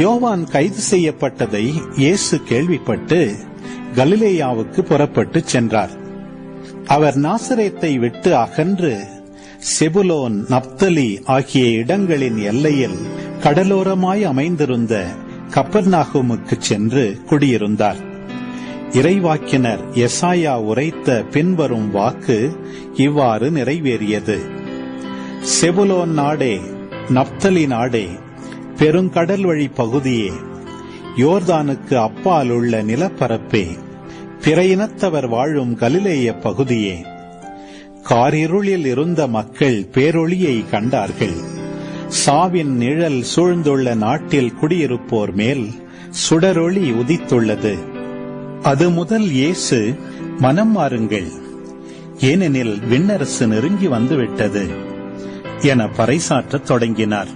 யோவான் கைது செய்யப்பட்டதை இயேசு கேள்விப்பட்டு கலிலேயாவுக்கு புறப்பட்டு சென்றார். அவர் நாசரேத்தை விட்டு அகன்று செபுலோன், நப்தலி ஆகிய இடங்களின் எல்லையில் கடலோரமாய் அமைந்திருந்த கப்பர்நாகுமுக்கு சென்று குடியிருந்தார். இறைவாக்கினர் எசாயா உரைத்த பின்வரும் வாக்கு இவ்வாறு நிறைவேறியது: செபுலோன் நாடே, நப்தலி நாடே, பெருங்கடல் வழி பகுதியே, யோர்தானுக்கு அப்பால் உள்ள நிலப்பரப்பே, பிற இனத்தவர் வாழும் கலிலேய பகுதியே, காரிருளில் இருந்த மக்கள் பேரொளியை கண்டார்கள். சாவின் நிழல் சூழ்ந்துள்ள நாட்டில் குடியிருப்போர் மேல் சுடரொளி உதித்துள்ளது. அது முதல் இயேசு, மனம் மாறுங்கள், ஏனெனில் விண்ணரசு நெருங்கி வந்துவிட்டது என பறைசாற்றத் தொடங்கினார்.